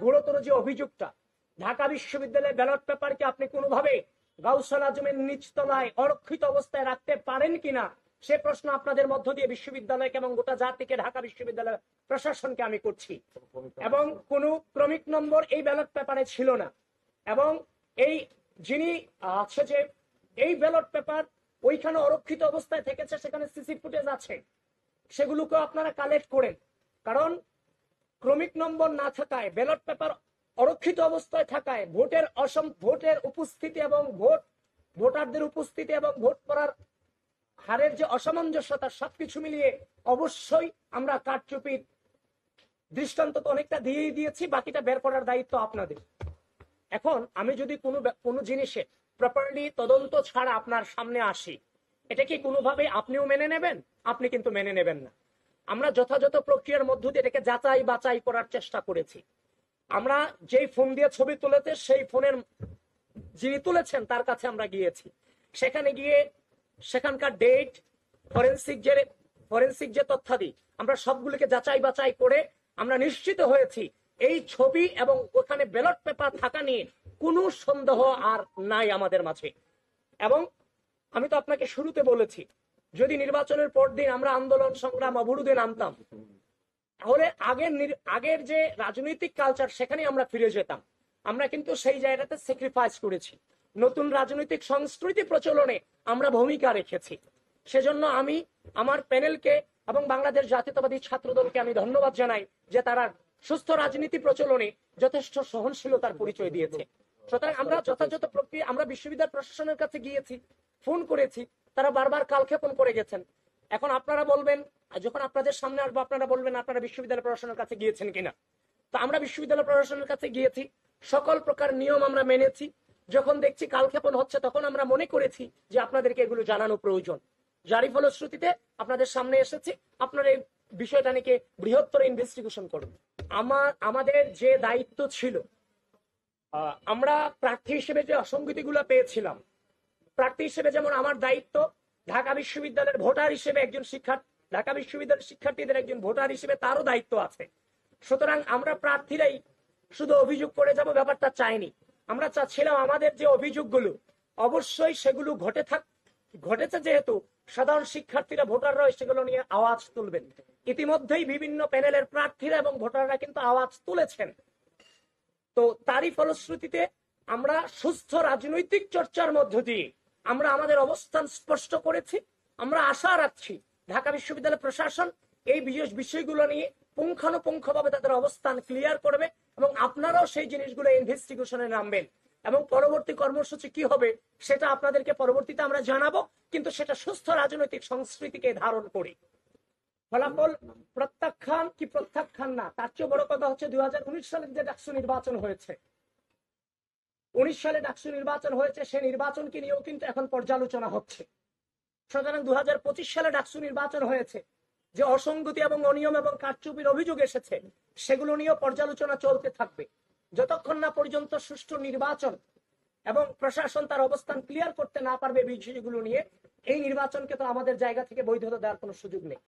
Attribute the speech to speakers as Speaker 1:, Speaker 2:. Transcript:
Speaker 1: গুরুতর যে অভিযোগটা, ঢাকা বিশ্ববিদ্যালয়ের ব্যালট পেপারকে আপনি কোনোভাবে গাউসুল আজমের নিচতলায় অরক্ষিত অবস্থায় রাখতে পারেন কিনা, সে প্রশ্ন আপনাদের মধ্য দিয়ে বিশ্ববিদ্যালয়কে এবং গোটা জাতিকে, ঢাকা বিশ্ববিদ্যালয় প্রশাসনকে আমি করছি। এবং কোনো ক্রমিক নম্বর এই ব্যালট পেপারে ছিল না। এবং এই যিনি আছে যে এই ব্যালট পেপার ওইখানে অরক্ষিত অবস্থায় থেকেছে, সেখানে সিসি ফুটেজ আছে, সেগুলোকে আপনারা কালেক্ট করেন। কারণ ক্রমিক নম্বর না থাকায়, ব্যালট পেপার অরক্ষিত অবস্থায় থাকায়, ভোটের উপস্থিতি এবং ভোটারদের উপস্থিতি এবং ভোট করার হারের যে অসামঞ্জস্যতা, সবকিছু মিলিয়ে অবশ্যই আমরা কারচুপির দৃষ্টান্ত তো অনেকটা দিয়েই দিয়েছি, বাকিটা বের করার দায়িত্ব আপনাদের। এখন আমি যদি কোনো জিনিসে প্রপারলি তদন্ত ছাড়া আপনার সামনে আসি, এটা কি কোনোভাবে আপনিও মেনে নেবেন? আপনি কিন্তু মেনে নেবেন না। আমরা যথাযথ প্রক্রিয়ার মধ্য দিয়ে এটাকে যাচাই বাছাই করার চেষ্টা করেছি। আমরা যেই ফোন দিয়ে ছবি তুলেছে, সেই ফোনের যিনি তুলেছেন তার কাছে আমরা গিয়েছি। সেখানে গিয়ে সেখানকার ডেট, ফরেন্সিক যে তথ্যাদি, আমরা সবগুলোকে যাচাই বাছাই করে আমরা নিশ্চিত হয়েছি এই ছবি এবং ওখানে ব্যালট পেপার থাকা নিয়ে কোনো সন্দেহ আর নাই আমাদের মাঝে। এবং আমি তো আপনাকে শুরুতে বলেছি, যদি নির্বাচনের পর দিন আমরা আন্দোলন সংগ্রাম অবরোধে নামতাম, তাহলে আগের যে রাজনৈতিক কালচার, সেখানে আমরা ফিরে যেতাম। আমরা কিন্তু সেই জায়গাতে স্যাক্রিফাইস করেছি, নতুন রাজনৈতিক সংস্কৃতি প্রচলনে আমরা ভূমিকা রেখেছি। সেজন্য আমি আমার প্যানেলকে এবং বাংলাদেশ জাতীয়তাবাদী ছাত্র দলকে আমি ধন্যবাদ জানাই যে তারা সুস্থ রাজনীতি প্রচলনে যথেষ্ট সহনশীলতার পরিচয় দিয়েছে। সুতরাং আমরা যথাযথ প্রক্রিয়া, আমরা বিশ্ববিদ্যালয় প্রশাসনের কাছে গিয়েছি, ফোন করেছি, তারা বারবার কালক্ষেপণ করে গেছেন। এখন আপনারা বলবেন, যখন আপনাদের সামনে আসবো আপনারা বলবেন আপনারা বিশ্ববিদ্যালয় প্রশাসনের কাছে গিয়েছেন কিনা। তো আমরা বিশ্ববিদ্যালয় প্রশাসনের কাছে গিয়েছি, সকল প্রকার নিয়ম আমরা মেনেছি। যখন দেখছি কালক্ষেপণ হচ্ছে, তখন আমরা মনে করেছি যে আপনাদেরকে এগুলো জানানো প্রয়োজন। যারই ফলশ্রুতিতে আপনাদের সামনে এসেছি, আপনারা এই বিষয়টা নিয়ে বৃহত্তর ইনভেস্টিগেশন করুন। আমাদের যে দায়িত্ব ছিল, আমরা প্রার্থী হিসেবে যে অসঙ্গতিগুলো পেয়েছিলাম, প্রার্থী হিসেবে যেমন আমার দায়িত্ব, ঢাকা বিশ্ববিদ্যালয়ের ভোটার হিসেবে একজন ঢাকা বিশ্ববিদ্যালয়ের শিক্ষার্থীদের একজন ভোটার হিসেবে তারও দায়িত্ব আছে। সুতরাং আমরা প্রার্থীরাই শুধু অভিযোগ করে যাব, ব্যাপারটা চাইনি। আমরা চাচ্ছিলাম আমাদের যে অভিযোগগুলো, অবশ্যই সেগুলো ঘটেছে, যেহেতু সাধারণ শিক্ষার্থীরা, ভোটাররা সেগুলো নিয়ে আওয়াজ তুলবেন। ইতিমধ্যেই বিভিন্ন প্যানেলের প্রার্থীরা এবং ভোটাররা কিন্তু আওয়াজ তুলেছেন। তো তারই ফলশ্রুতিতে আমরা সুস্থ রাজনৈতিক চর্চার মধ্য দিয়ে আমরা আমাদের অবস্থান স্পষ্ট করেছি। আমরা আশা রাখছি ঢাকা বিশ্ববিদ্যালয় প্রশাসন এই বিষয়গুলো নিয়ে পুঙ্খানুপুঙ্খভাবে তাদের অবস্থান ক্লিয়ার করবে এবং আপনারাও সেই জিনিসগুলো ইনভেস্টিগেশনে নামবেন। এবং পরবর্তী কর্মসূচি কি হবে সেটা আপনাদেরকে পরবর্তীতে আমরা জানাবো, কিন্তু সেটা সুস্থ রাজনৈতিক সংস্কৃতিকে ধারণ করি। ফলাফল প্রত্যাখ্যান কি প্রত্যাখ্যান না, তার চেয়ে বড় কথা হচ্ছে 2019 সালের যে ডাকসু নির্বাচন হয়েছে, 19 সালে ডাকসু নির্বাচন হয়েছে, সে নির্বাচনকে নিয়েও কিন্তু এখন পর্যালোচনা হচ্ছে। সুতরাং 2025 সালে ডাকসু নির্বাচন হয়েছে, যে অসঙ্গতি এবং অনিয়ম এবং কারচুপির অভিযোগ এসেছে, সেগুলো নিয়েও পর্যালোচনা চলতে থাকবে যতক্ষণ না পর্যন্ত সুষ্ঠু নির্বাচন এবং প্রশাসন তার অবস্থান ক্লিয়ার করতে না পারবে বিষয়গুলো নিয়ে। এই নির্বাচনকে তো আমাদের জায়গা থেকে বৈধতা দেওয়ার কোনো সুযোগ নেই।